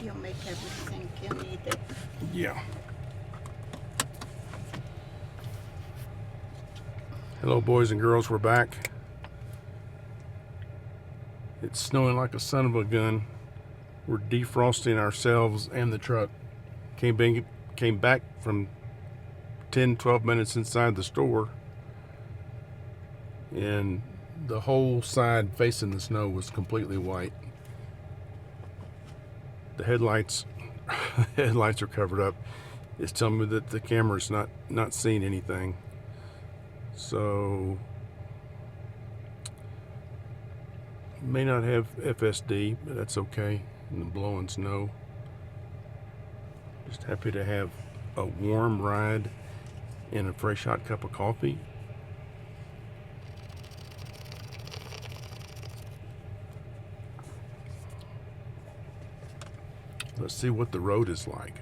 you make everything you needed. Yeah. Hello, boys and girls. We're back. It's snowing like a son of a gun. We're defrosting ourselves and the truck. Came back from 10-12 minutes inside the store, and the whole side facing the snow was completely white. The headlights are covered up. It's telling me that the camera's not seeing anything. So may not have FSD, but that's okay in the blowing snow. Just happy to have a warm ride and a fresh hot cup of coffee. Let's see what the road is like.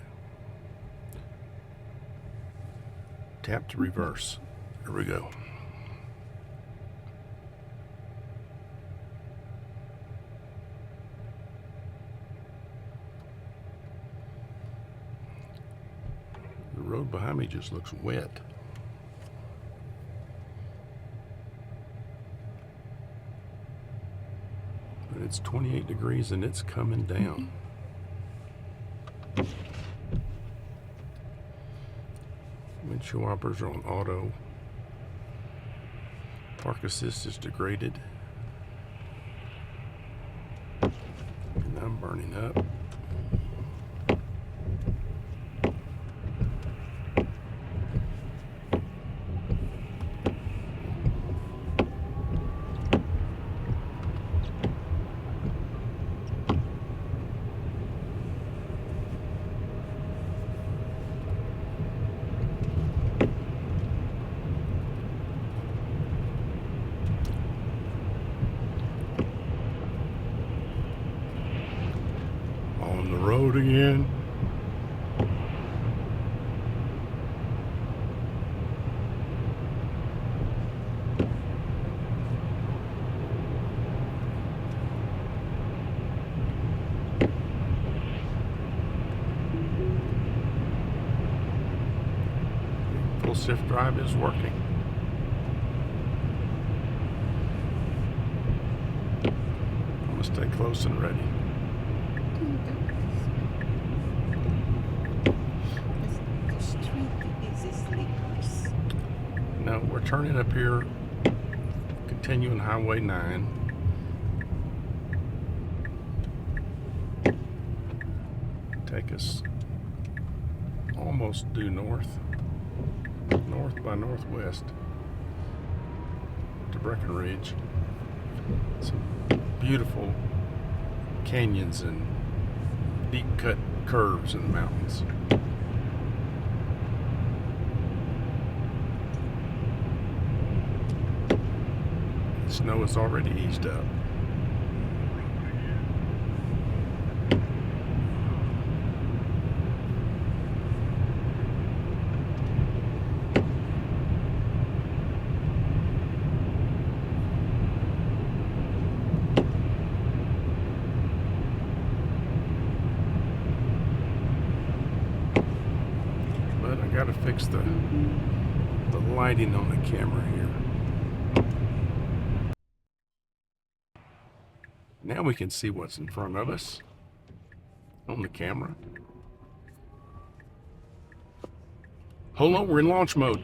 Tap to reverse. Here we go. The road behind me just looks wet. But it's 28 degrees and it's coming down. Windshield wipers are on auto. Park assist is degraded. And I'm burning up. On the road again. Full shift drive is working. I'm gonna stay close and ready. The street is sleepers. Now we're turning up here, continuing Highway 9. Take us almost due north by northwest to Breckenridge. Some beautiful canyons and deep cut curves in the mountains. The snow is already eased up. But I gotta fix the lighting on the camera here. Now we can see what's in front of us on the camera. Hold on, we're in launch mode.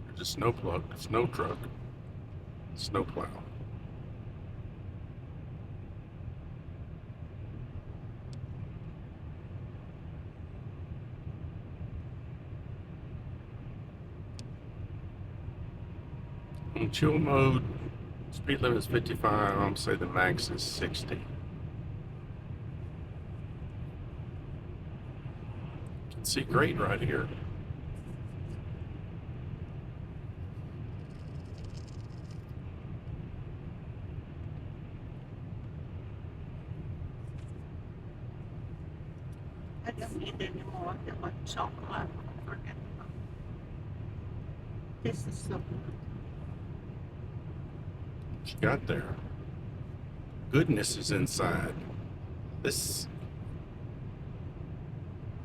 There's a snow plug, snow truck, snow plow. In chill mode, speed limit is 55. I'm gonna say the max is 60. You can see great right here. I don't need any more. I want chocolate. Forget about it. This is so good. What you got there? Goodness is inside. This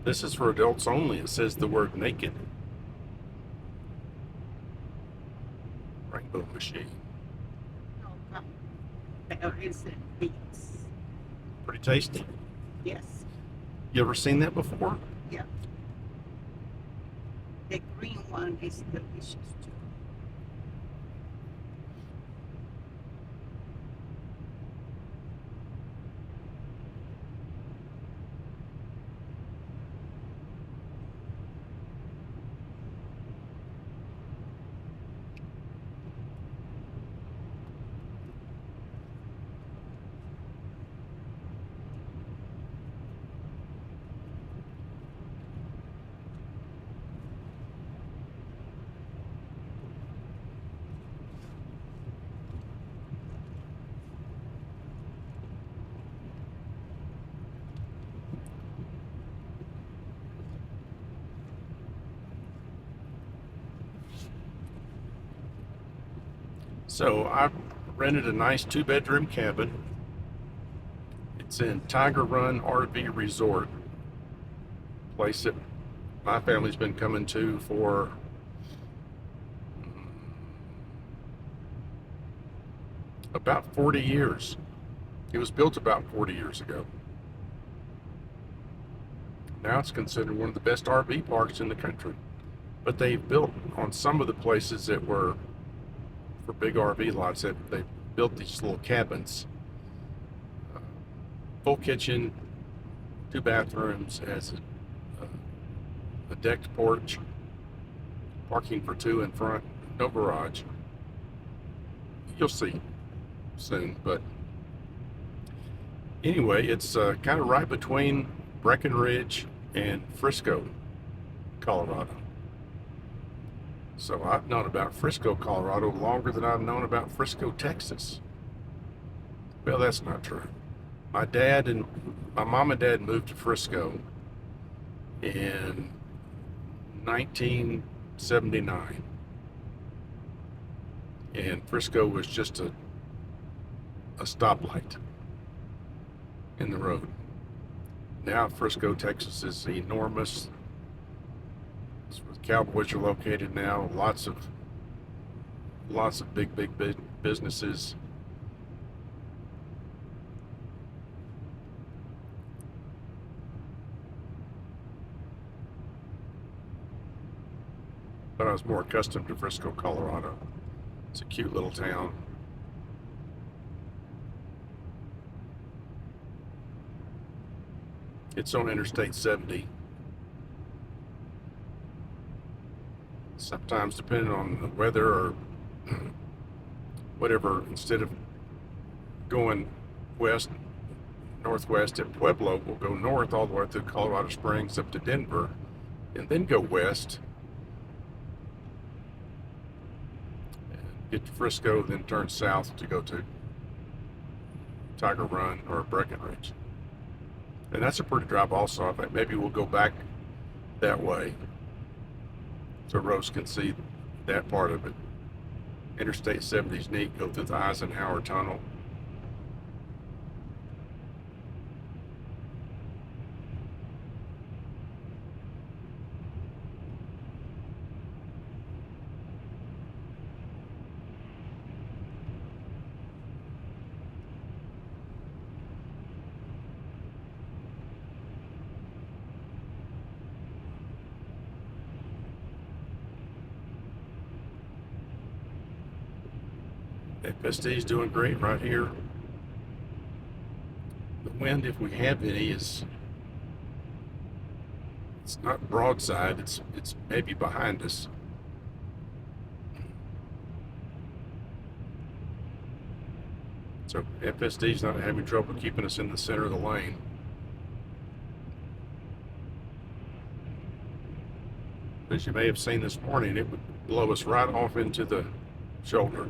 this is for adults only. It says the word naked. Rainbow machine. No, come. Berries and beets. Pretty tasty. Yes. You ever seen that before? Yeah. The green one is delicious too. So I rented a nice 2-bedroom cabin. It's in Tiger Run RV Resort, place that my family's been coming to for about 40 years. It was built about 40 years ago. Now it's considered one of the best RV parks in the country. But they built on some of the places that were for big RV lots, that they built these little cabins. Full kitchen, 2 bathrooms, has a decked porch, parking for 2 in front, no garage. You'll see soon, but anyway, it's kind of right between Breckenridge and Frisco, Colorado. So I've known about Frisco, Colorado longer than I've known about Frisco, Texas. Well, that's not true. My mom and dad moved to Frisco in 1979. And Frisco was just a stoplight in the road. Now Frisco, Texas is enormous. It's where the Cowboys are located now. Lots of big businesses. But I was more accustomed to Frisco, Colorado. It's a cute little town. It's on Interstate 70. Sometimes, depending on the weather or whatever, instead of going northwest at Pueblo, we'll go north all the way through Colorado Springs up to Denver, and then go west and get to Frisco, then turn south to go to Tiger Run or Breckenridge. And that's a pretty drive also. I think maybe we'll go back that way so Rose can see that part of it. Interstate 70 is neat. Go through the Eisenhower Tunnel. FSD is doing great right here. The wind, if we have any, it's not broadside. It's maybe behind us. So FSD is not having trouble keeping us in the center of the lane. As you may have seen this morning, it would blow us right off into the shoulder.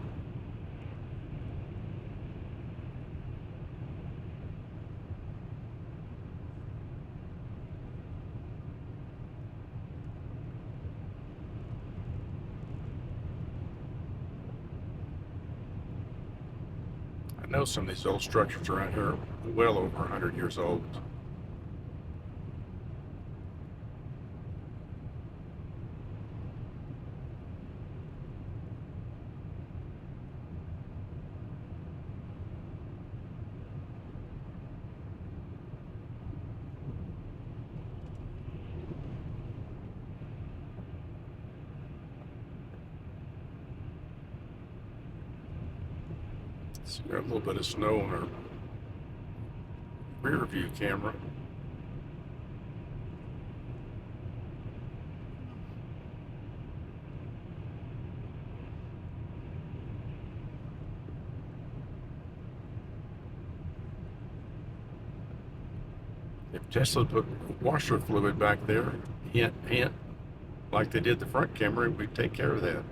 I know some of these old structures around here are well over 100 years old. So we got a little bit of snow on our rear view camera. If Tesla put washer fluid back there, hint, hint, like they did the front camera, we'd take care of that.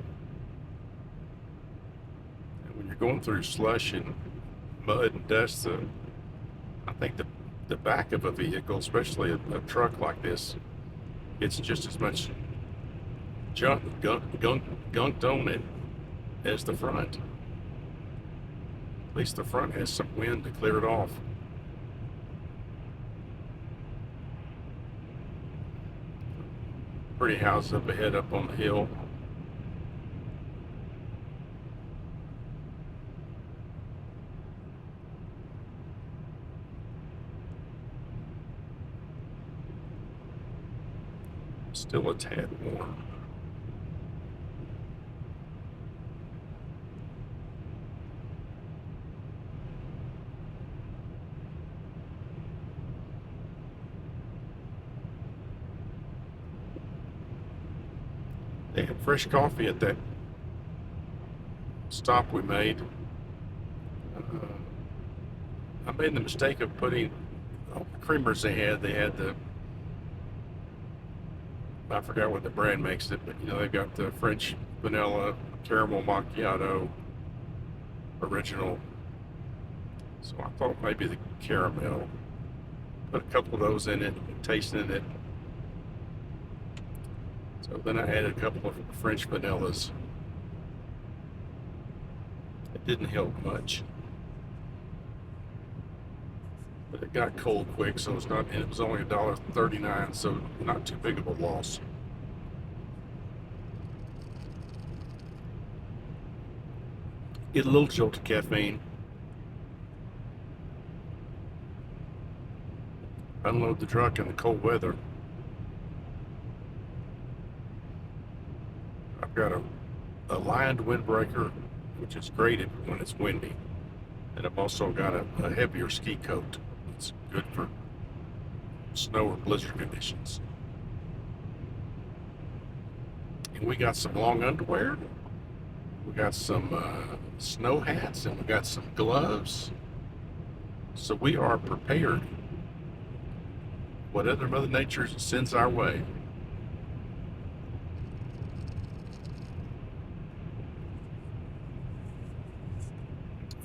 And when you're going through slush and mud and dust, I think the back of a vehicle, especially a truck like this, gets just as much gunked on it as the front. At least the front has some wind to clear it off. Pretty house up ahead up on the hill. Still a tad warm. They had fresh coffee at that stop we made. I made the mistake of putting all the creamers they had. They had I forgot what the brand makes it, but they've got the French vanilla, caramel macchiato, original. So I thought maybe the caramel. Put a couple of those in it, tasting it. So then I added a couple of French vanillas. It didn't help much. But it got cold quick, so it was only $1.39, so not too big of a loss. Get a little jolt of caffeine. Unload the truck in the cold weather. I've got a lined windbreaker, which is great when it's windy. And I've also got a heavier ski coat. It's good for snow or blizzard conditions. And we got some long underwear. We got some snow hats, and we got some gloves. So we are prepared. Whatever Mother Nature sends our way.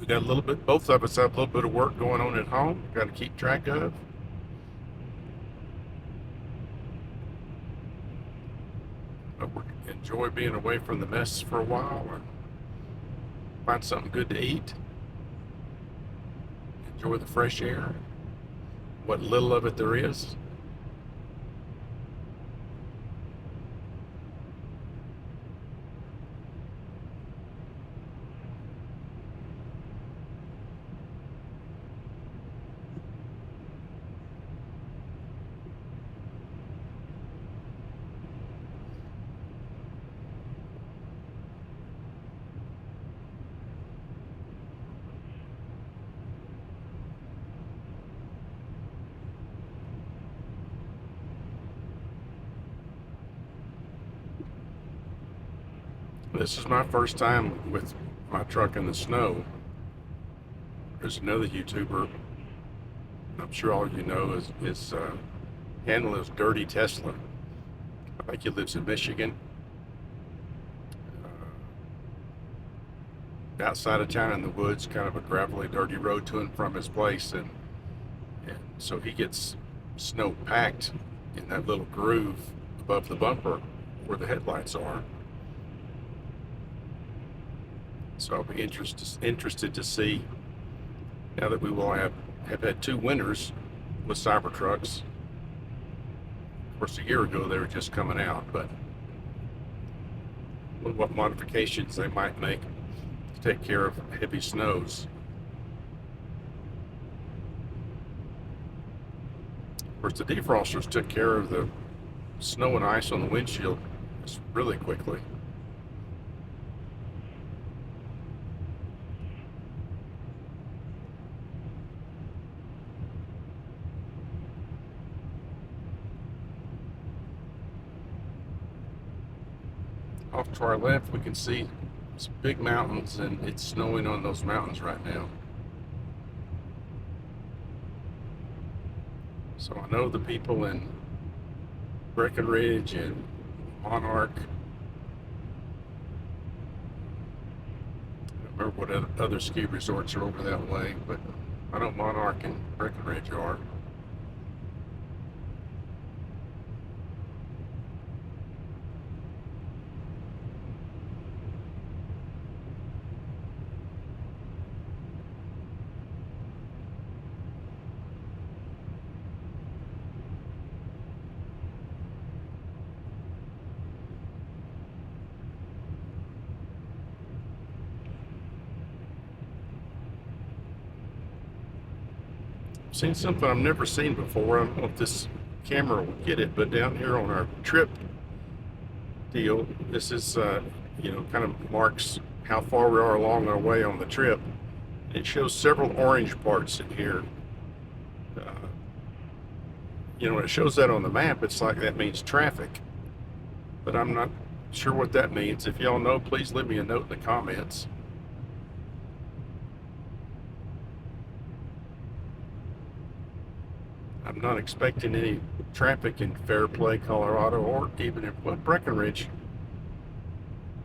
We got a little bit, both of us have a little bit of work going on at home. Got to keep track of. But we enjoy being away from the mess for a while, or find something good to eat. Enjoy the fresh air. What little of it there is. This is my first time with my truck in the snow. There's another YouTuber, I'm sure all of you know, is handle his dirty Tesla. I think he lives in Michigan. Outside of town in the woods, kind of a gravelly, dirty road to and from his place, and so he gets snow packed in that little groove above the bumper where the headlights are. So I'll be interested to see Now that we will have had 2 winners with Cybertrucks. Of course, a year ago they were just coming out, but what modifications they might make to take care of heavy snows. Of course, the defrosters took care of the snow and ice on the windshield really quickly. Off to our left, we can see some big mountains, and it's snowing on those mountains right now. So I know the people in Breckenridge and Monarch. I don't remember what other ski resorts are over that way, but I know Monarch and Breckenridge are. Seen something I've never seen before. I don't know if this camera will get it, but down here on our trip deal, this is, kind of marks how far we are along our way on the trip. It shows several orange parts in here. When it shows that on the map, it's like that means traffic, but I'm not sure what that means. If y'all know, please leave me a note in the comments. I'm not expecting any traffic in Fairplay, Colorado, or even in Breckenridge.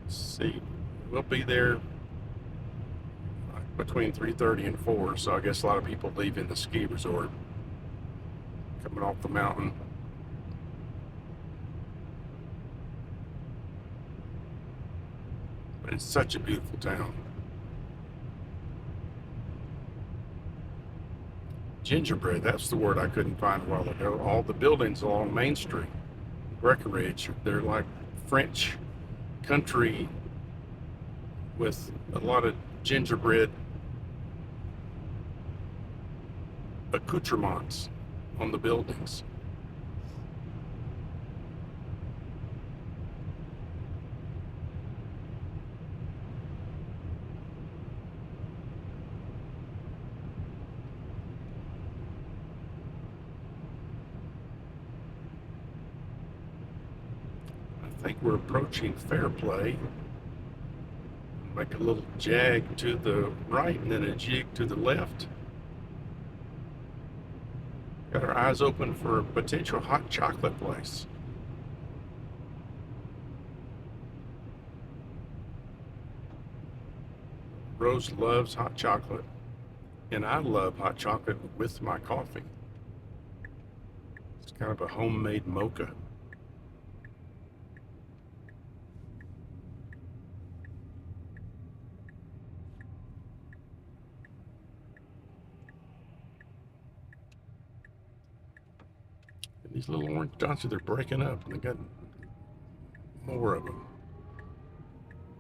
Let's see, we'll be there between 3:30 and 4, so I guess a lot of people leaving the ski resort, coming off the mountain. But it's such a beautiful town. Gingerbread, that's the word I couldn't find a while ago. All the buildings along Main Street, Breckenridge, they're like French country with a lot of gingerbread accoutrements on the buildings. I think we're approaching Fairplay. Make a little jag to the right and then a jig to the left. Got our eyes open for a potential hot chocolate place. Rose loves hot chocolate, and I love hot chocolate with my coffee. It's kind of a homemade mocha. These little orange dots, they're breaking up, and they got more of them.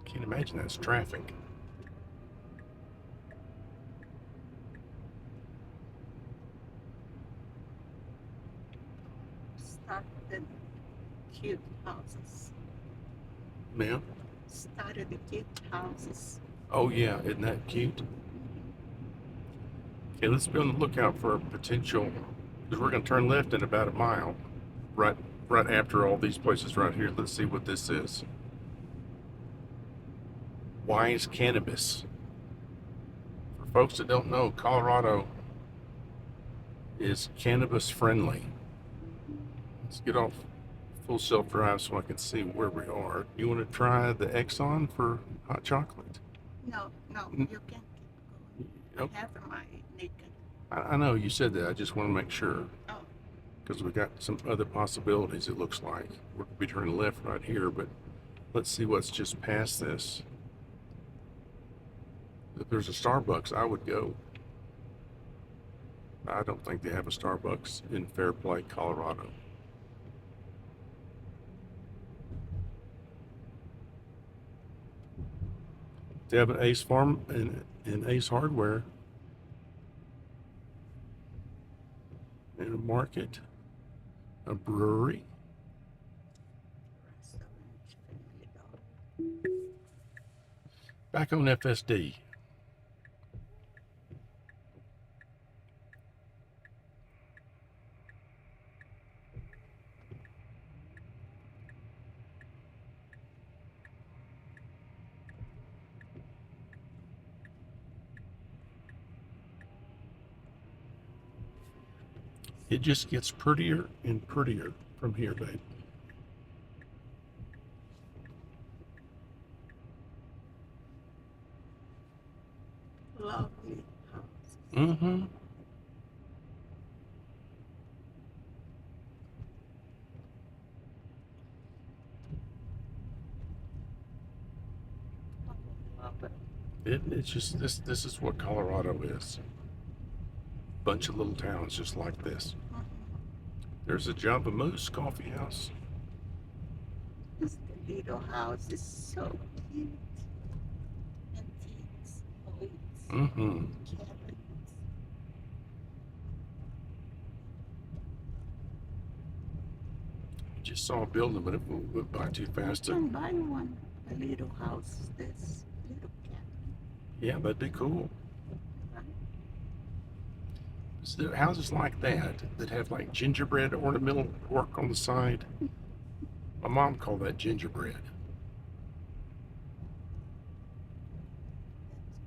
Can't imagine that's traffic. Started cute houses. Ma'am? Started the cute houses. Oh yeah, isn't that cute? Okay, let's be on the lookout for a potential, because we're going to turn left in about a mile, right after all these places right here. Let's see what this is. Wise Cannabis. For folks that don't know, Colorado is cannabis friendly. Let's get off full self-drive so I can see where we are. You want to try the Exxon for hot chocolate? No, you can't keep going. I have my naked. I know you said that. I just want to make sure. Oh. Because we got some other possibilities, it looks like. We're going to be turning left right here, but let's see what's just past this. If there's a Starbucks, I would go. I don't think they have a Starbucks in Fairplay, Colorado. They have an Ace Farm and Ace Hardware and a market, a brewery. Restaurant, family dog. Back on FSD. It just gets prettier and prettier from here, babe. Lovely houses. Mm-hmm. Love it. It's just this is what Colorado is. Bunch of little towns just like this. There's a Java Moose coffee house. This little house is so cute. Antiques, oats, Mm-hmm. cabins. Just saw a building, but it went by too fast. Can buy one. A little house, this little cabin. Yeah, that'd be cool. Right? So there are houses like that have like gingerbread ornamental work on the side. My mom called that gingerbread.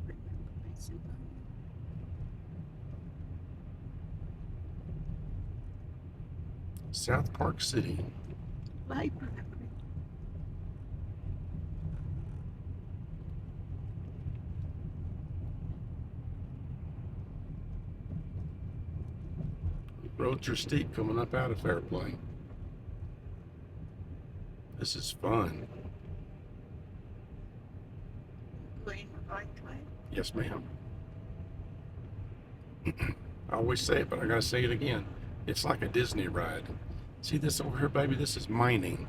That's remember Pennsylvania. South Park City. Library. Roads are steep coming up out of Fairplay. This is fun. Going the right way. Yes, ma'am. I always say it, but I gotta say it again. It's like a Disney ride. See this over here, baby? This is mining.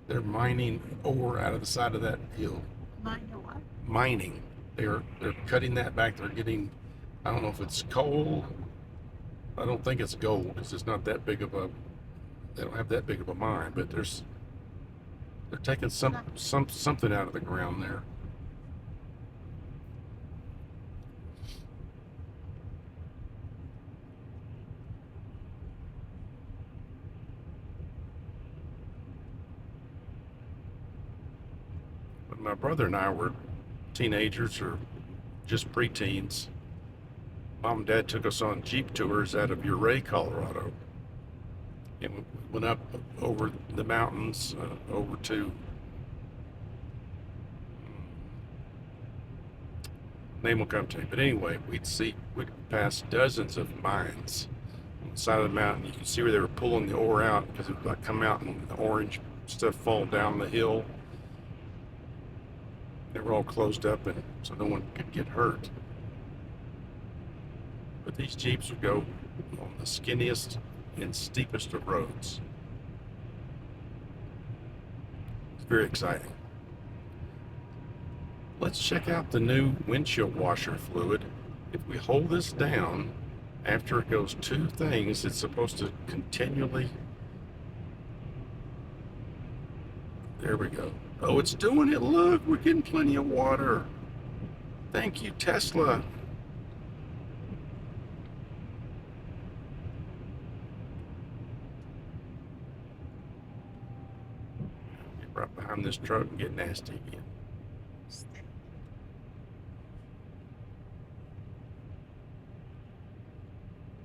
They're mining ore out of the side of that hill. Mind your what? Mining. They're cutting that back. They're getting, I don't know if it's coal. I don't think it's gold because it's not that big of a. They don't have that big of a mine, but they're taking something out of the ground there. When my brother and I were teenagers or just preteens, Mom and Dad took us on Jeep tours out of Ouray, Colorado. And we went up over the mountains, over to name will come to me. But anyway, we'd pass dozens of mines on the side of the mountain. You could see where they were pulling the ore out because it would like come out and the orange stuff fall down the hill. They were all closed up, and so no one could get hurt. But these Jeeps would go on the skinniest and steepest of roads. It's very exciting. Let's check out the new windshield washer fluid. If we hold this down, after it goes two things, it's supposed to continually. There we go. Oh, it's doing it. Look, we're getting plenty of water. Thank you, Tesla. Get right behind this truck and get nasty again. Stay.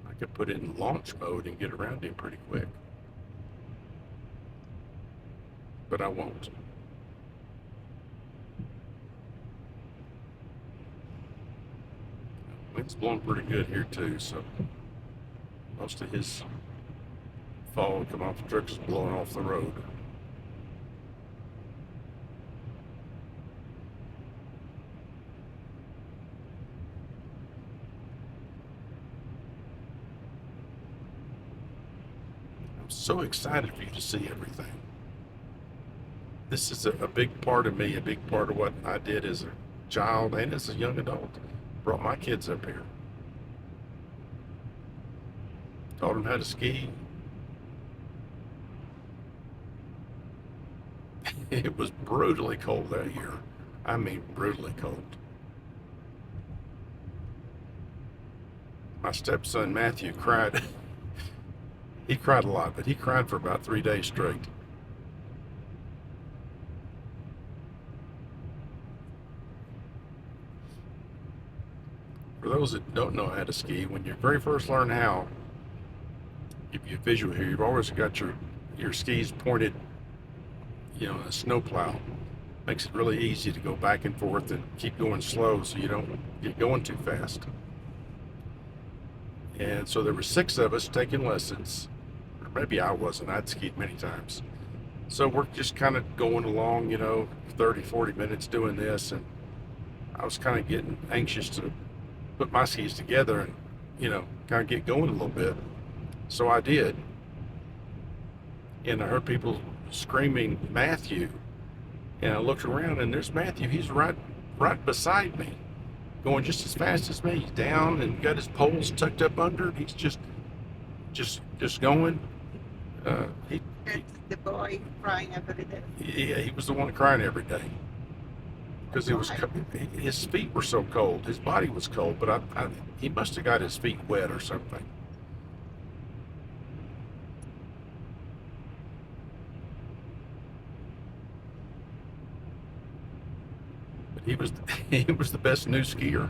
I could put it in launch mode and get around him pretty quick. But I won't. Wind's blowing pretty good here too, so most of his fog come off the truck is blowing off the road. I'm so excited for you to see everything. This is a big part of me, a big part of what I did as a child and as a young adult. Brought my kids up here, taught them how to ski. It was brutally cold that year. I mean, brutally cold. My stepson Matthew cried. He cried a lot, but he cried for about 3 days straight. For those that don't know how to ski, when you very first learn how, if you visual here, you've always got your skis pointed, a snowplow. Makes it really easy to go back and forth and keep going slow so you don't get going too fast. And so there were 6 of us taking lessons. Or maybe I wasn't. I'd skied many times. So we're just kind of going along, 30, 40 minutes doing this. And I was kind of getting anxious to put my skis together and, kind of get going a little bit. So I did. And I heard people screaming, Matthew. And I looked around and there's Matthew. He's right beside me, going just as fast as me. He's down and got his poles tucked up under. He's just going. That's the boy crying every day. Yeah, he was the one crying every day because his feet were so cold. His body was cold, but he must have got his feet wet or something. But he was the best new skier.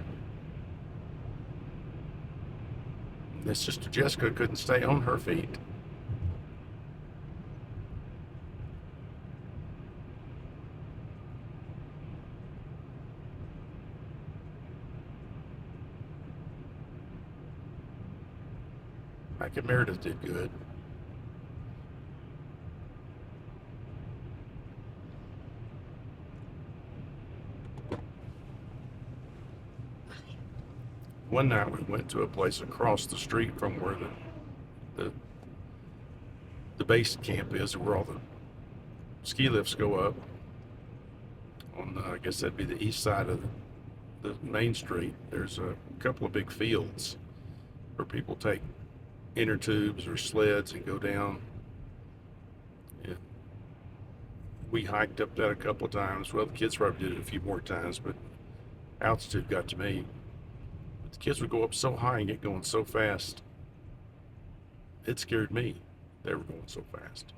His sister Jessica couldn't stay on her feet. Mike and Meredith did good. One night we went to a place across the street from where the base camp is, where all the ski lifts go up. On I guess that'd be the east side of the main street. There's a couple of big fields where people take inner tubes or sleds and go down. And we hiked up that a couple of times. Well, the kids probably did it a few more times, but altitude got to me. But the kids would go up so high and get going so fast. It scared me. They were going so fast.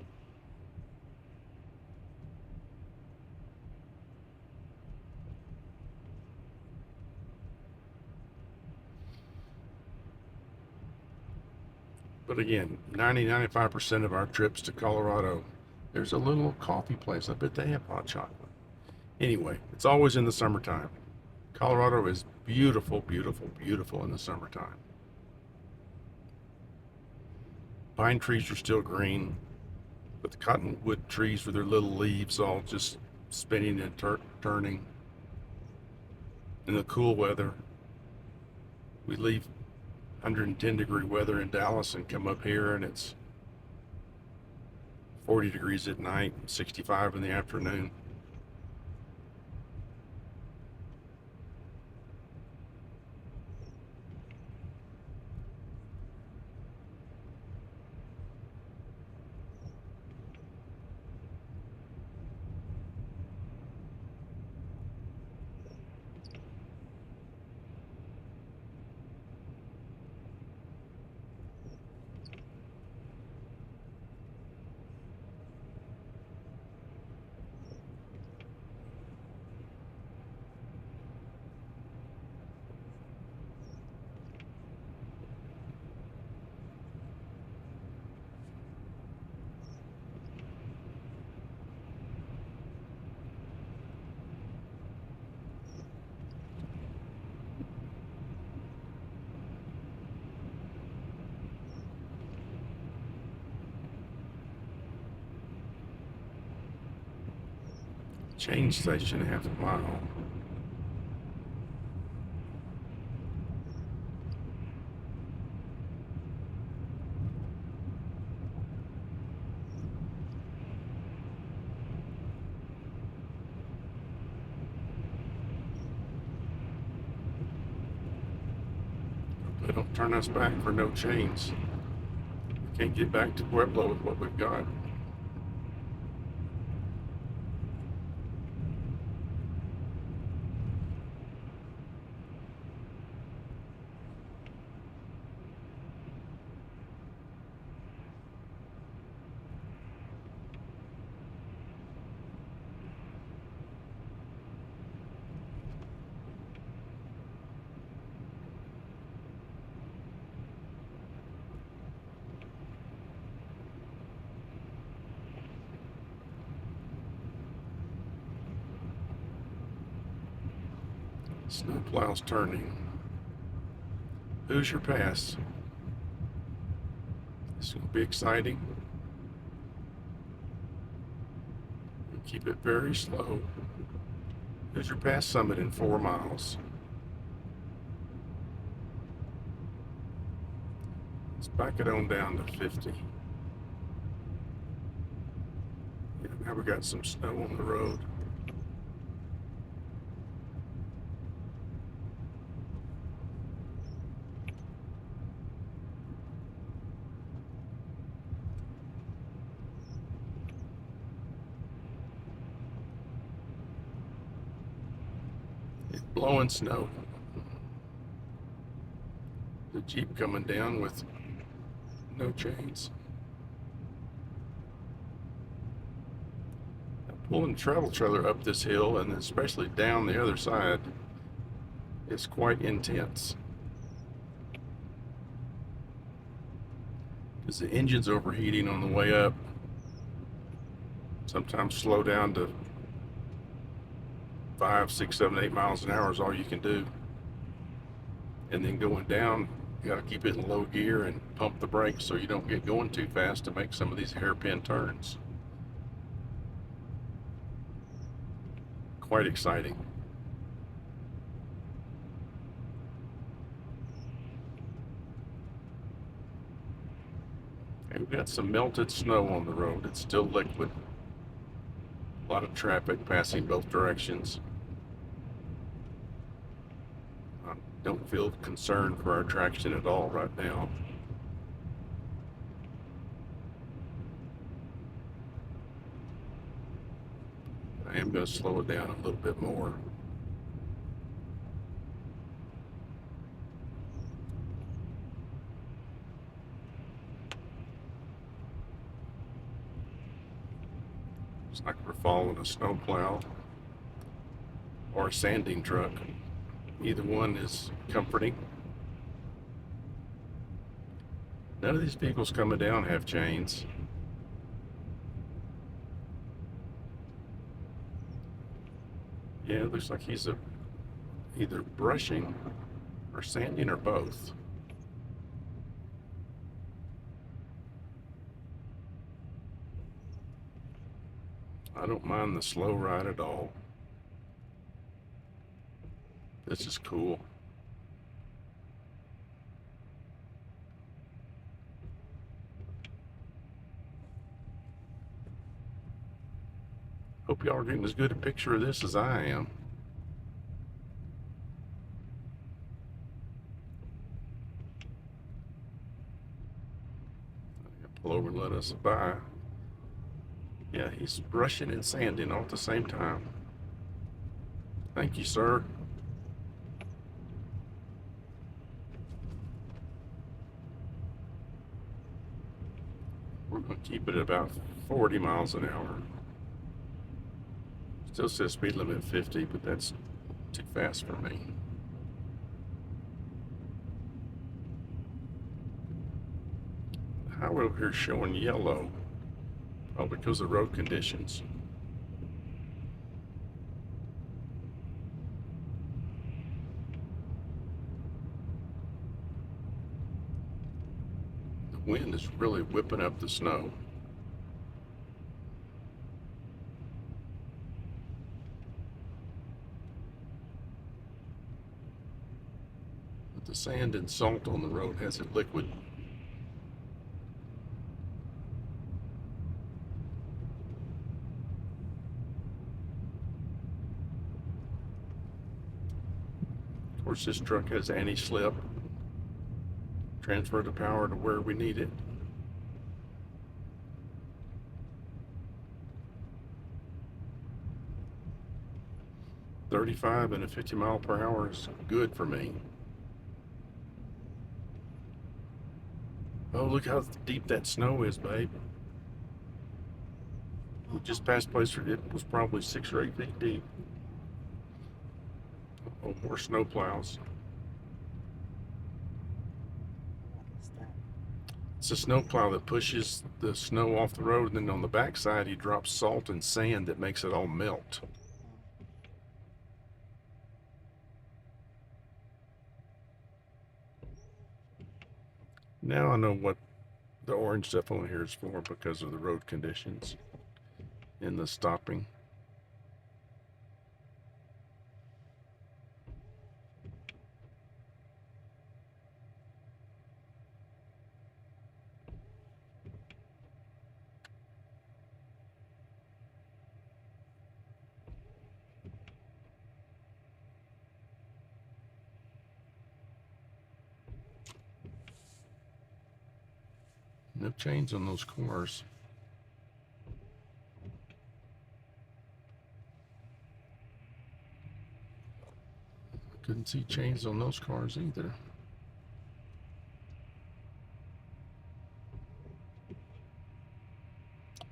But again, 95% of our trips to Colorado, there's a little coffee place. I bet they have hot chocolate. Anyway, it's always in the summertime. Colorado is beautiful, beautiful, beautiful in the summertime. Pine trees are still green, but the cottonwood trees with their little leaves all just spinning and turning. In the cool weather, we leave 110-degree weather in Dallas and come up here and it's 40 degrees at night, 65 in the afternoon. Change station half a mile. They don't turn us back for no chains. We can't get back to Pueblo with what we've got. Snowplow's turning. Hoosier Pass. It's going to be exciting. We'll keep it very slow. Hoosier Pass summit in 4 miles. Let's back it on down to 50. Yeah, now we got some snow on the road. Blowing snow. The Jeep coming down with no chains. Pulling the travel trailer up this hill, and especially down the other side, is quite intense. Because the engine's overheating on the way up. Sometimes slow down to 5, 6, 7, 8 miles an hour is all you can do. And then going down, you got to keep it in low gear and pump the brakes so you don't get going too fast to make some of these hairpin turns. Quite exciting. And we've got some melted snow on the road. It's still liquid. A lot of traffic passing both directions. I don't feel concerned for our traction at all right now. I am going to slow it down a little bit more. It's like we're following a snowplow or a sanding truck. Either one is comforting. None of these vehicles coming down have chains. Yeah, it looks like he's either brushing or sanding or both. I don't mind the slow ride at all. This is cool. Hope y'all are getting as good a picture of this as I am. Pull over and let us by. Yeah, he's brushing and sanding all at the same time. Thank you, sir. We're going to keep it at about 40 miles an hour. Still says speed limit 50, but that's too fast for me. The highway over here is showing yellow, probably because of road conditions. The wind is really whipping up the snow. But the sand and salt on the road has it liquid. Of course, this truck has anti-slip. transfer the power to where we need it. $35 and a 50 mile per hour is good for me. Oh, look how deep that snow is, babe. We just passed a place where it was probably 6 or 8 feet deep. Oh, more snow plows. What is that? It's a snow plow that pushes the snow off the road, and then on the backside he drops salt and sand that makes it all melt. Now I know what the orange stuff on here is for, because of the road conditions and the stopping. No chains on those cars. Couldn't see chains on those cars either.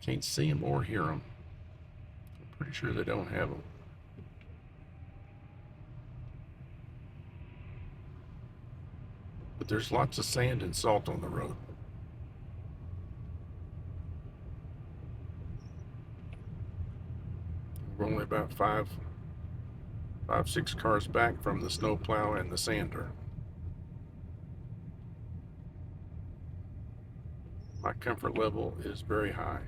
Can't see them or hear them. I'm pretty sure they don't have them. But there's lots of sand and salt on the road. We're only about five, 6 cars back from the snowplow and the sander. My comfort level is very high.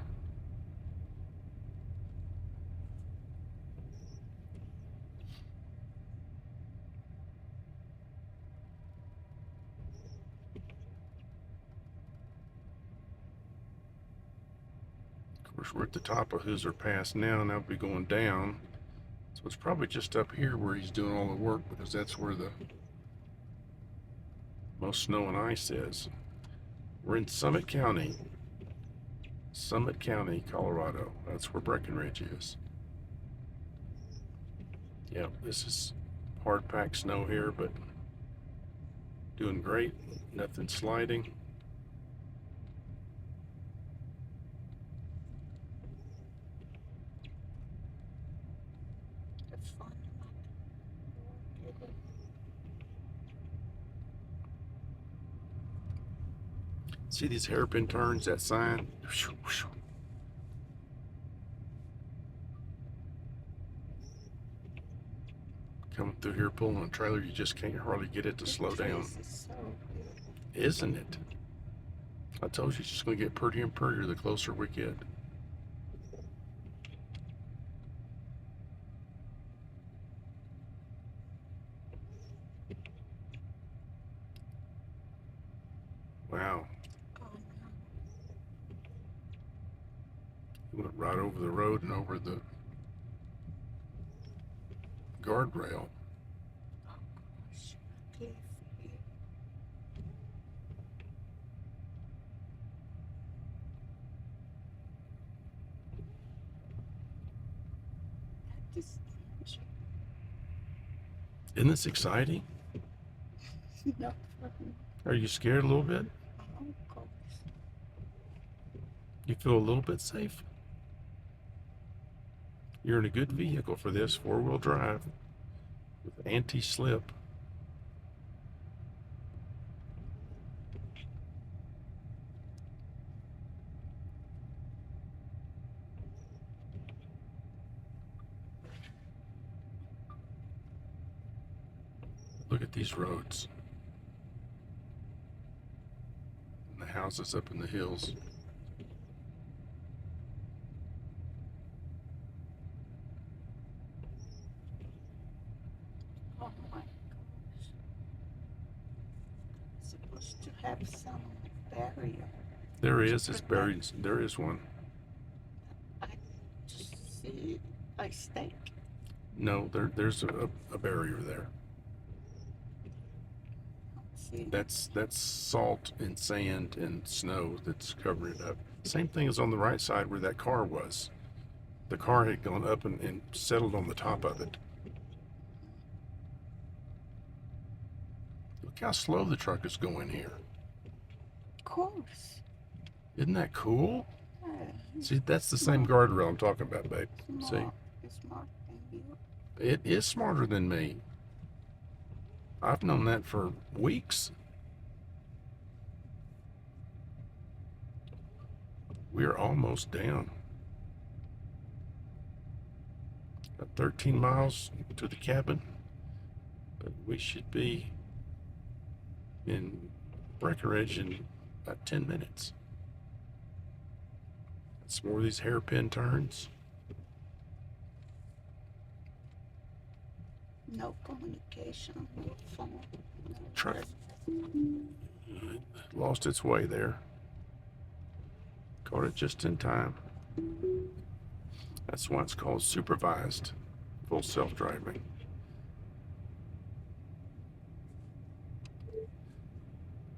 Of course, we're at the top of Hoosier Pass now, and I'll be going down. So it's probably just up here where he's doing all the work, because that's where the most snow and ice is. We're in Summit County, Colorado. That's where Breckenridge is. Yeah, this is hard packed snow here, but doing great. Nothing sliding. That's fun. See these hairpin turns, that sign? Coming through here pulling a trailer, you just can't hardly get it to slow down. This is so good. Isn't it? I told you it's just going to get prettier and prettier the closer we get. Wow. Oh, no. We went right over the road and over the guardrail. Oh, gosh. Cliff here. That is danger. Isn't this exciting? Not for me. Are you scared a little bit? Oh, gosh. You feel a little bit safe? You're in a good vehicle for this, 4-wheel drive with anti-slip. Look at these roads. And the houses up in the hills. Oh, my gosh. Supposed to have some barrier. There is, it's buried, there is one. I just see a stake. No, there's a barrier there. Let's see. too. That's salt and sand and snow that's covering it up. Same thing as on the right side where that car was. The car had gone up and settled on the top of it. Look how slow the truck is going here. Of course. Isn't that cool? Yeah, See, that's the same guardrail I'm talking about, babe. See? It's smart than you. It is smarter than me. I've known that for weeks. We're almost down. Got 13 miles to the cabin, but we should be in Breckenridge in about 10 minutes. Some more of these hairpin turns. No communication, no phone. No Truck lost its way there. Caught it just in time. That's why it's called supervised full self-driving.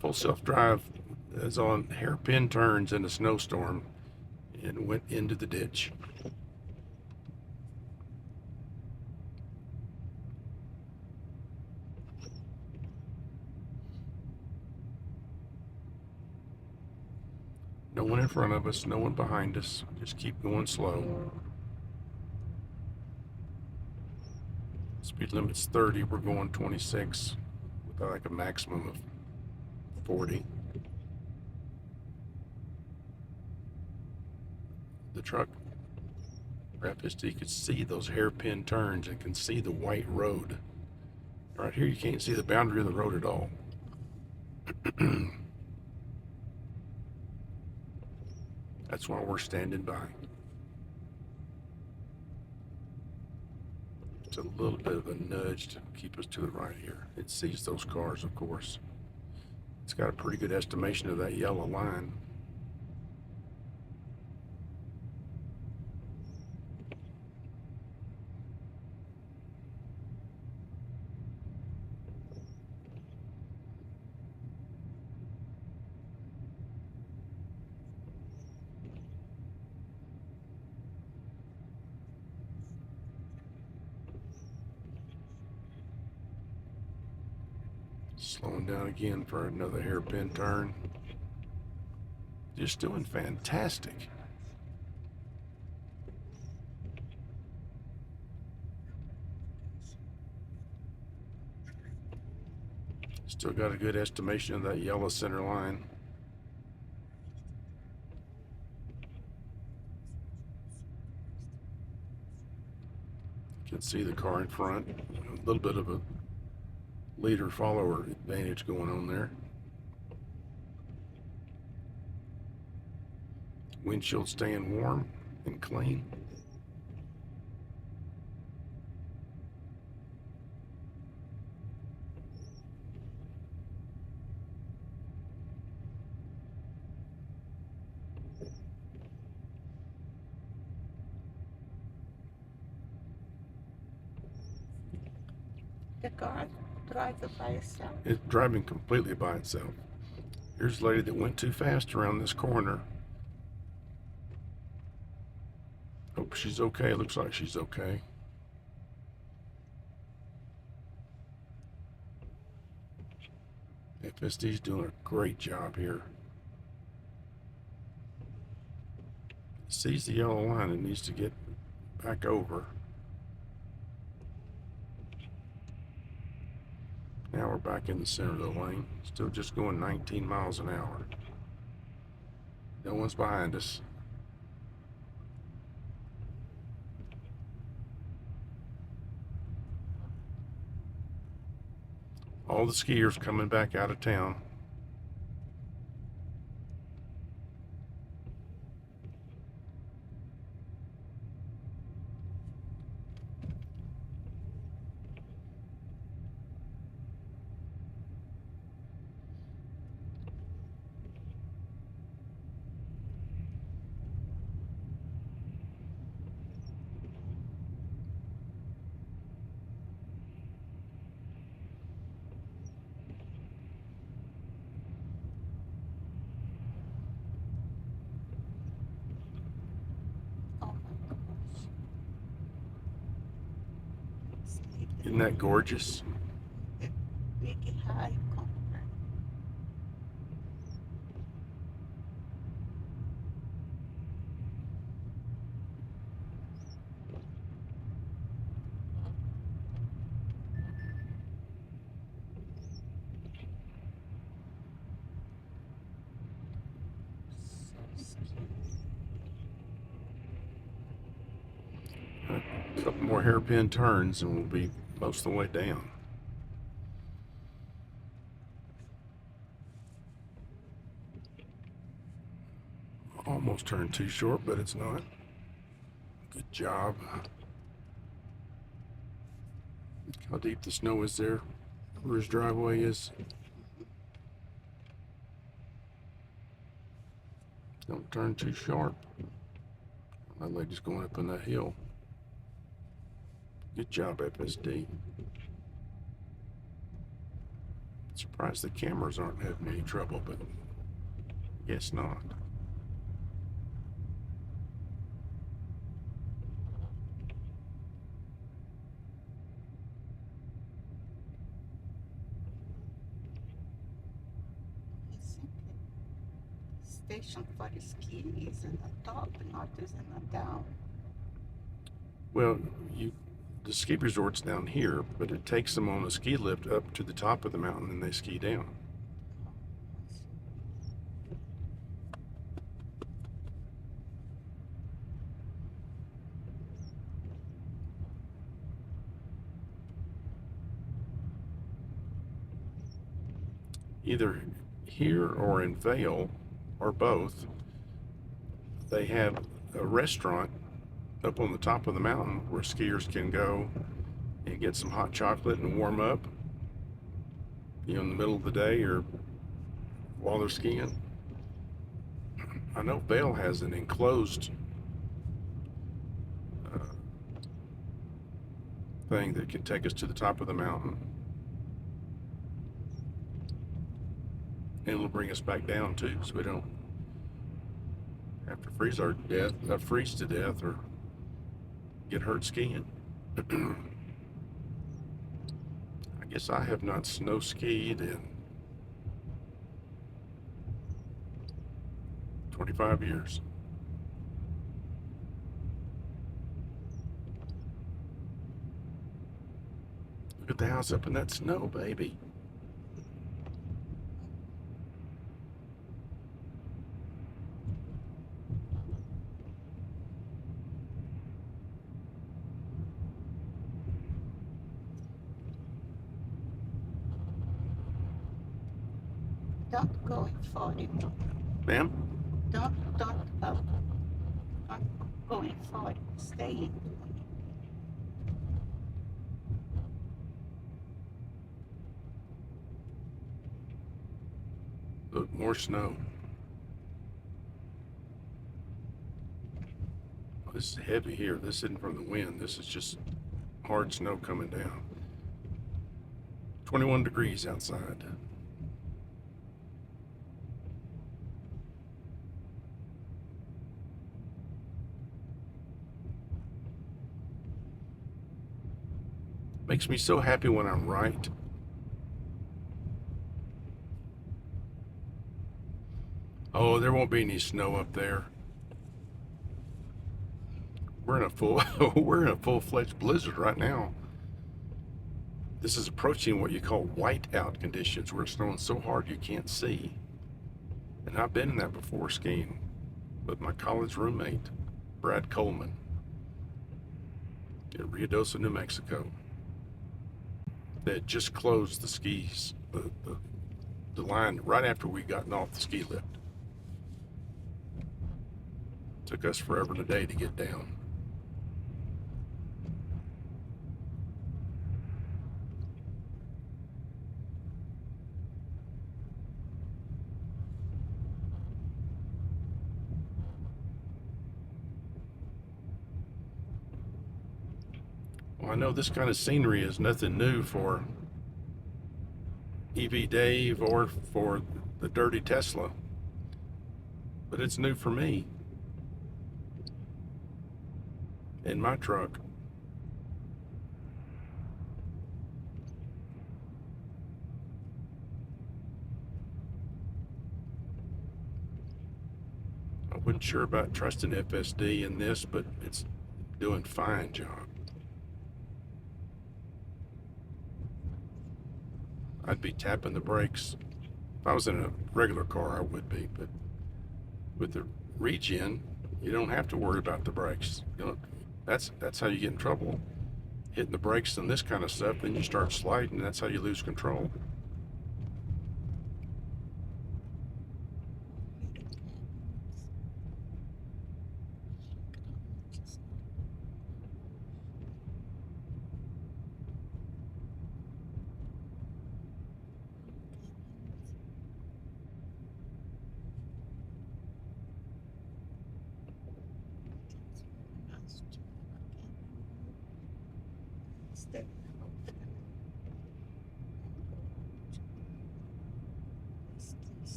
Full self-drive is on hairpin turns in a snowstorm and went into the ditch. No one in front of us, no one behind us. Just keep going slow. Speed limit's 30, we're going 26 with like a maximum of 40. The truck, perhaps you could see those hairpin turns and can see the white road. Right here you can't see the boundary of the road at all. That's why we're standing by. It's a little bit of a nudge to keep us to the right here. It sees those cars, of course. It's got a pretty good estimation of that yellow line. Slowing down again for another hairpin turn. Just doing fantastic. Still got a good estimation of that yellow center line. You can see the car in front. A little bit of a leader follower advantage going on there. Windshield staying warm and clean. The car drives by itself. It's driving completely by itself. Here's a lady that went too fast around this corner. Hope she's okay. Looks like she's okay. FSD's doing a great job here. Sees the yellow line and needs to get back over. Now we're back in the center of the lane. Still just going 19 miles an hour. No one's behind us. All the skiers coming back out of town. Isn't that gorgeous? The big high corner. So scary. A couple more hairpin turns and we'll be most of the way down. Almost turned too short, but it's not. Good job. Look how deep the snow is there, where his driveway is. Don't turn too sharp. My lady's going up on that hill. Good job, FSD. Surprised the cameras aren't having any trouble, but guess not. I think the station for the ski is in the top, not is in the down. Well, the ski resort's down here, but it takes them on a ski lift up to the top of the mountain and they ski down. Either here or in Vail, or both, they have a restaurant up on the top of the mountain where skiers can go and get some hot chocolate and warm up, in the middle of the day or while they're skiing. I know Vail has an enclosed thing that can take us to the top of the mountain, and it'll bring us back down too, so we don't have to freeze to death or get hurt skiing. I guess I have not snow skied in 25 years. Look at the house up in that snow, baby. Don't go in 40. Ma'am? Don't go in 40. Stay in 20. Look, more snow. This is heavy here. This isn't from the wind. This is just hard snow coming down. 21 degrees outside. Makes me so happy when I'm right. Oh, there won't be any snow up there. We're in a full-fledged blizzard right now. This is approaching what you call whiteout conditions, where it's snowing so hard you can't see. And I've been in that before skiing with my college roommate, Brad Coleman, in Ruidoso, New Mexico. They had just closed the skis, the line right after we gotten off the ski lift. Took us forever and a day to get down. Well, I know this kind of scenery is nothing new for EV Dave or for the dirty Tesla, but it's new for me in my truck. Wasn't sure about trusting FSD in this, but it's doing fine job. I'd be tapping the brakes. If I was in a regular car, I would be, but with the regen, you don't have to worry about the brakes. That's how you get in trouble. Hitting the brakes and this kind of stuff, then you start sliding, and that's how you lose control.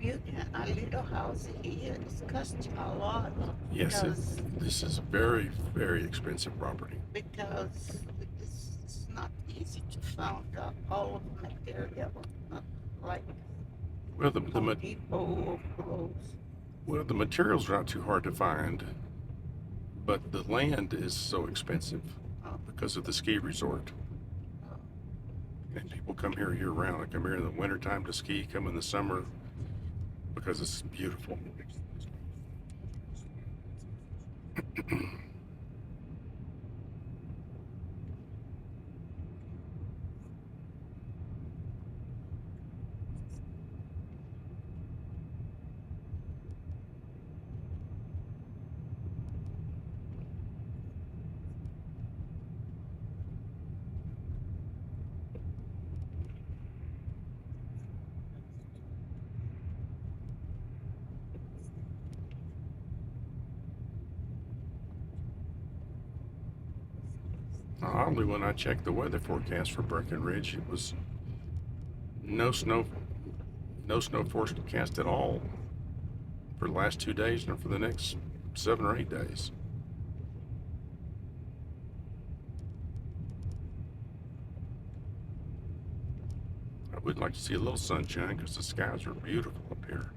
Building a little house here is cost you a lot. Yes, this is very, very expensive property. Because it's not easy to find all of the material, not like Well, Home Depot or Lowe's. well, the materials are not too hard to find, but the land is so expensive because of the ski resort. And people come here year round. They come here in the wintertime to ski, come in the summer because it's beautiful. Oddly, when I checked the weather forecast for Breckenridge, it was no snow forecast at all for the last 2 days, nor for the next 7 or 8 days. I would like to see a little sunshine because the skies are beautiful up here.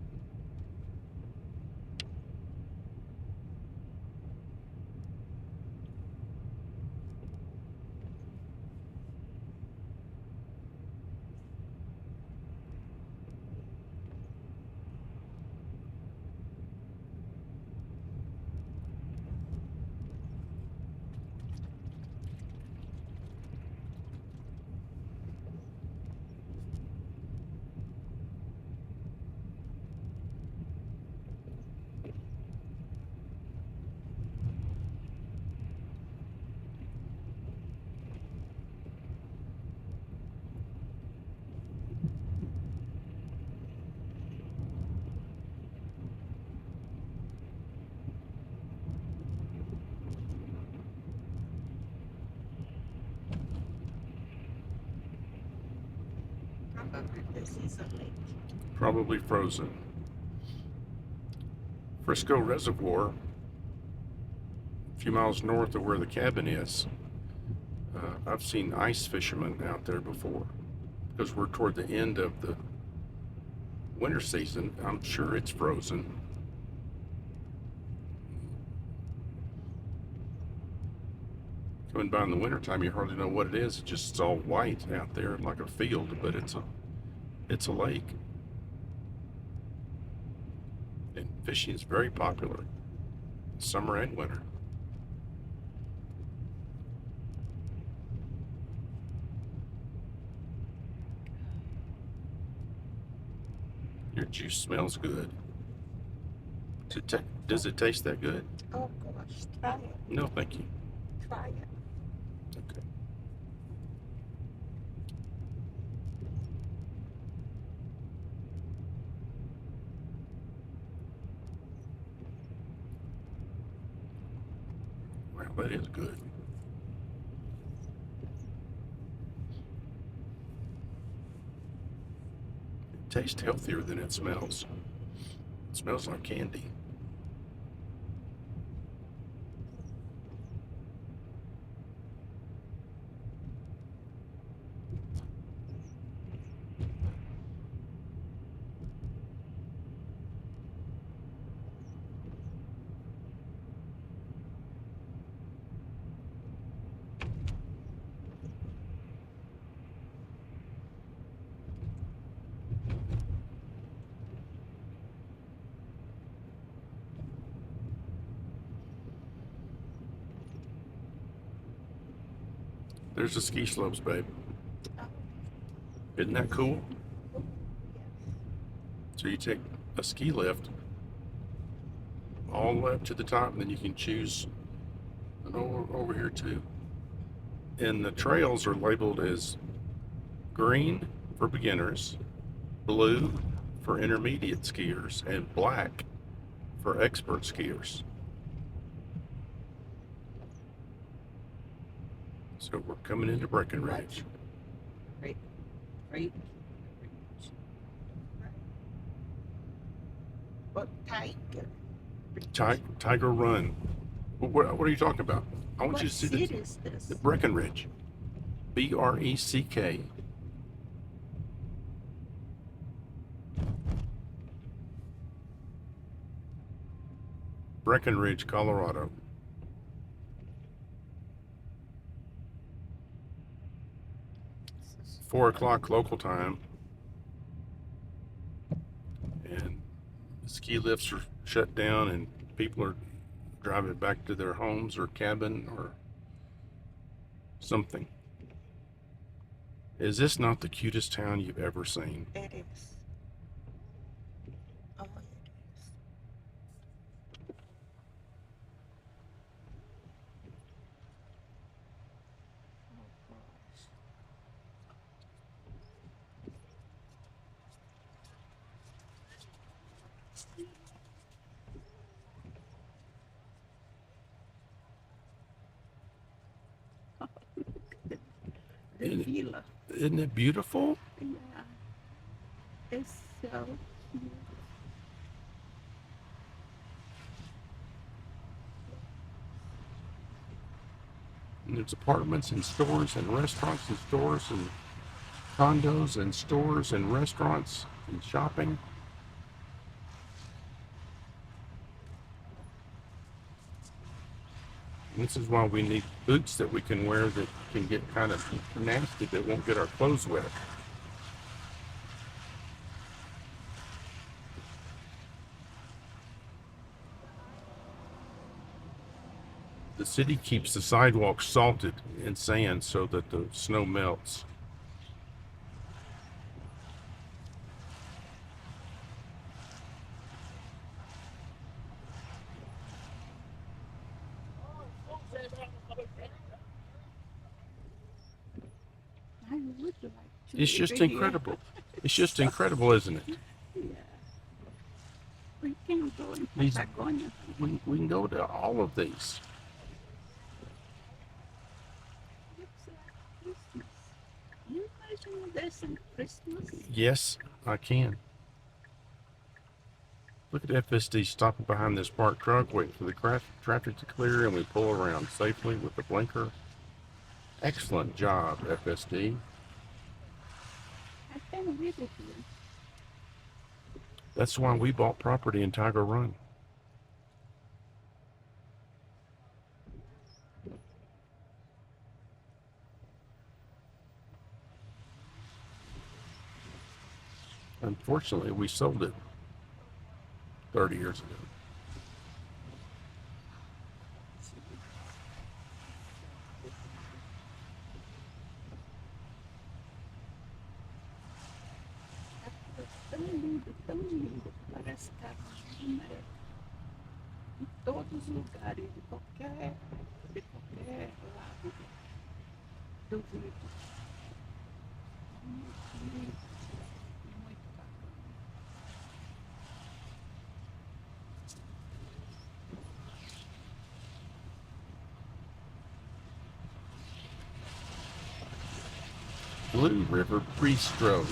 Probably this is a lake. Probably frozen. Frisco Reservoir, a few miles north of where the cabin is. I've seen ice fishermen out there before because we're toward the end of the winter season. I'm sure it's frozen. Coming by in the wintertime, you hardly know what it is. It's all white out there like a field, but it's a lake. And fishing is very popular. summer and winter. Your juice smells good. Does it taste that good? Oh gosh, try it. No, thank you. Try it. Okay. Wow, that is good. It tastes healthier than it smells. It smells like candy. There's the ski slopes, babe. Oh, Isn't that cool? yes. So you take a ski lift all the way up to the top, and then you can choose an over here too. And the trails are labeled as green for beginners, blue for intermediate skiers, and black for expert skiers. So we're coming into Breckenridge. Great. Great. What tiger? Tiger Run. What are you talking about? I want What you to see city is this? the Breckenridge. Breck. Breckenridge, Colorado. This is 4 o'clock local time. And the ski lifts are shut down and people are driving back to their homes or cabin or something. Is this not the cutest town you've ever seen? It is. Oh, it is. Oh gosh. The Isn't it, villa. isn't it beautiful? Yeah. It's so cute. And there's apartments and stores and restaurants and stores and condos and stores and restaurants and shopping. And this is why we need boots that we can wear that can get kind of nasty that won't get our clothes wet. The city keeps the sidewalks salted in sand so that the snow melts. I would like to. It's just video. incredible. It's just incredible, isn't it? Yeah. We can go in These- Patagonia. We can go to all of these. It's Christmas. Can you imagine this in Christmas? Yes, I can. Look at FSD stopping behind this parked truck, waiting for the traffic to clear, and we pull around safely with the blinker. Excellent job, FSD. I can read it here. That's why we bought property in Tiger Run. Unfortunately, we sold it 30 years ago. tão lindo, parece caminho, né? Em todos os lugares, de qualquer lado do vídeo. Muito lindo, muito bacana. Blue River Bistro,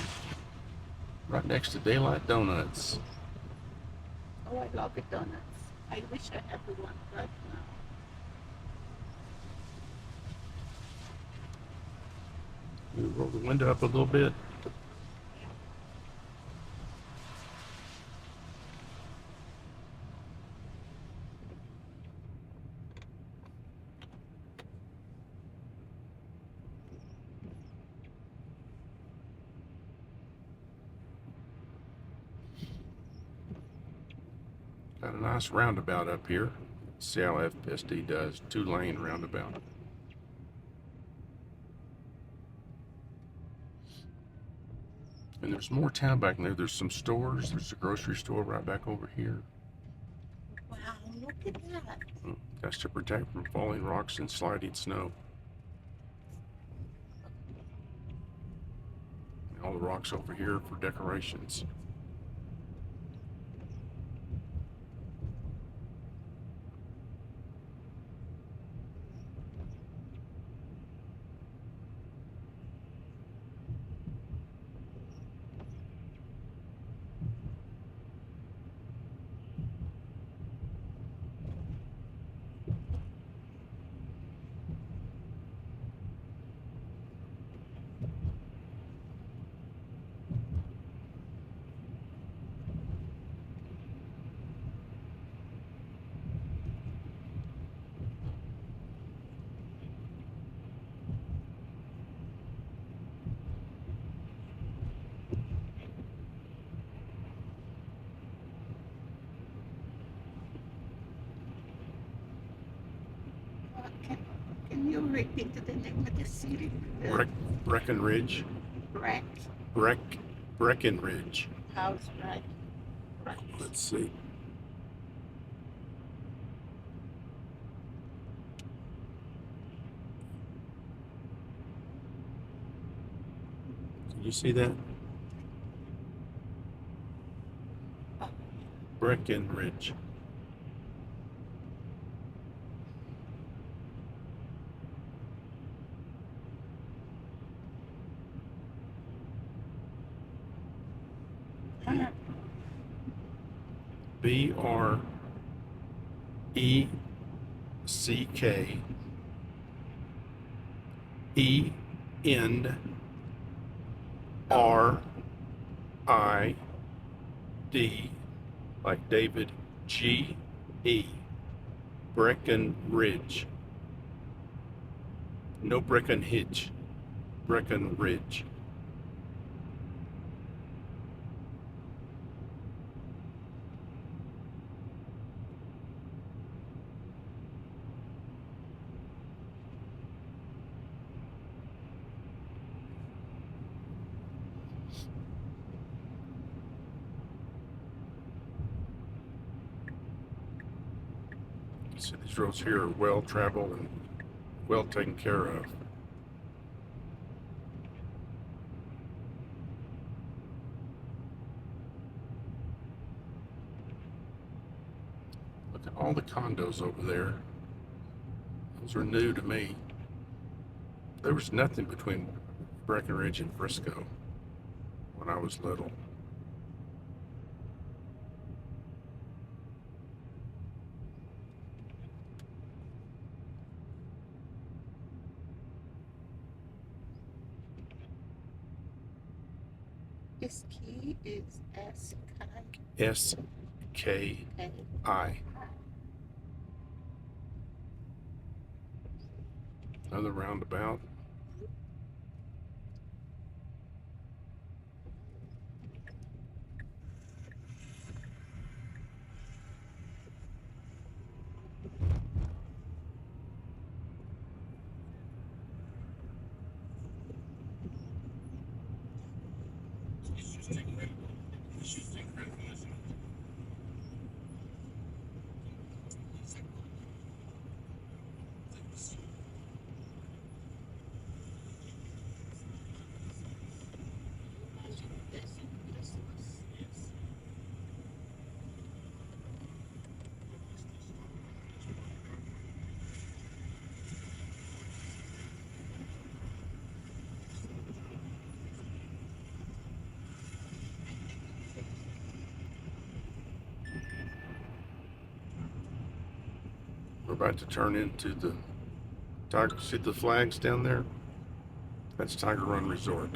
right next to Daylight Donuts. Oh, I love donuts. I wish I had the one right now. We roll the window up a little bit. Got a nice roundabout up here. See how FSD does, 2-lane roundabout. And there's more town back in there. There's some stores. There's a grocery store right back over here. Wow, look at that. That's to protect from falling rocks and sliding snow. And all the rocks over here for decorations. Can you repeat the name of the city? Breckenridge. Breck. Breckenridge. How's Breck? Let's see. Can you see that? Breckenridge. Breckenrid, like David, G-E, Breckenridge. No Breckenridge, Breckenridge. So these roads here are well traveled and well taken care of. Look at all the condos over there. Those are new to me. There was nothing between Breckenridge and Frisco when I was little. This key is S-K-I. Another roundabout. We're about to turn into the Tiger. See the flags down there? That's Tiger Run Resort.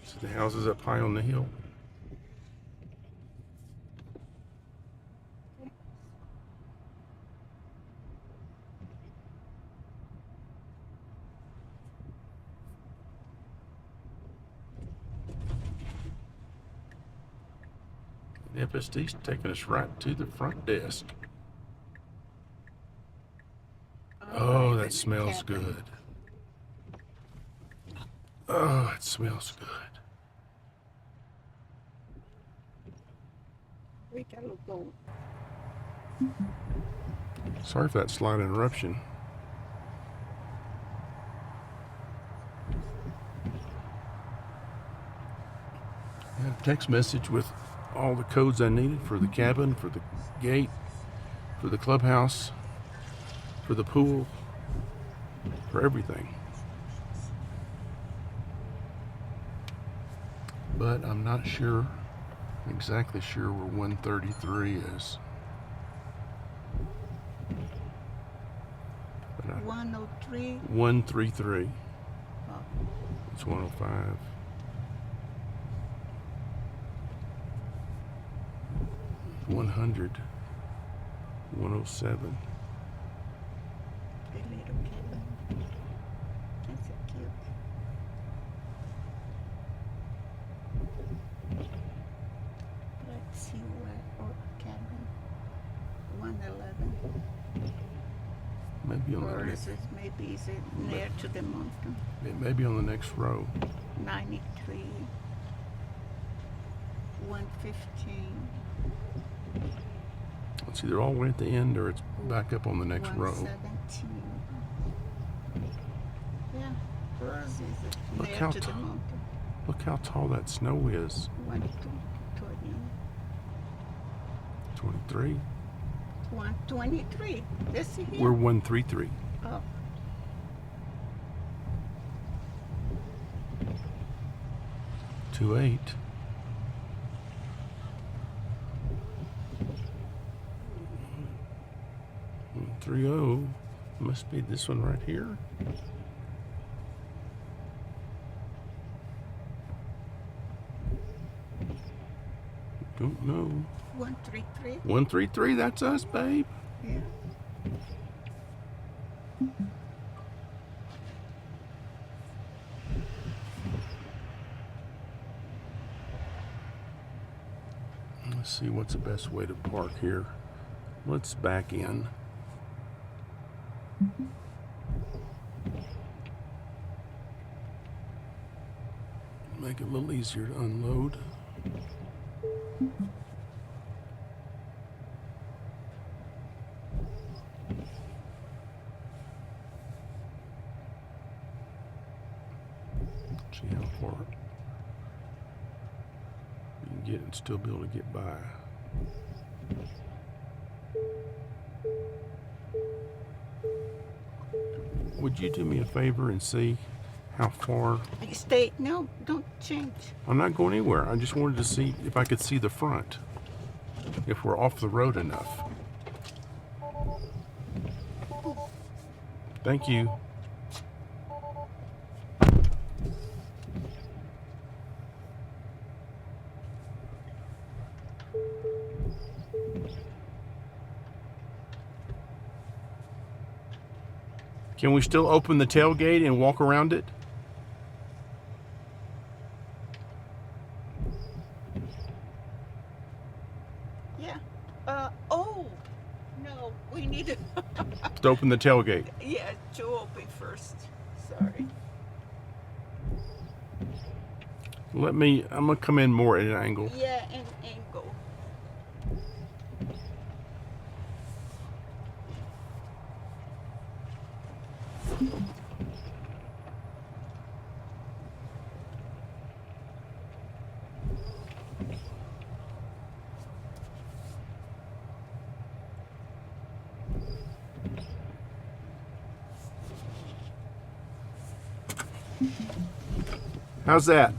See the houses up high on the hill? And FSD's taking us right to the front desk. Oh, that smells good. Oh, it smells good. We gotta go. Sorry for that slight interruption. I had a text message with all the codes I needed for the cabin, for the gate, for the clubhouse, for the pool, for everything. But I'm not exactly sure where 133 is. But 103. 133. Oh. It's 105. $100. 107. The little cabin. That's so cute. Let's see where cabin. 111. Maybe on Or the is it maybe is it near to the mountain? maybe on the next row. 93. 115. It's either all the way at the end or it's back up on the next row. 117. Yeah, where is it? Look Near how to the tall. mountain. Look how tall that snow is. 120. 23. 123. Let's see here. We're 133. Oh. Two eight. 130. Must be this one right here. Don't know. 133. 133, that's us, babe. Yeah. Let's see what's the best way to park here. Let's back in. Make it a little easier to unload. See how far you can get and still be able to get by. Would you do me a favor and see how far? Stay. No, don't change. I'm not going anywhere. I just wanted to see if I could see the front. If we're off the road enough. Thank you. Can we still open the tailgate and walk around it? Yeah. Oh. No, we need to. To open the tailgate. Yeah, to open first. Sorry. I'm gonna come in more at an angle. Yeah, and go. How's that?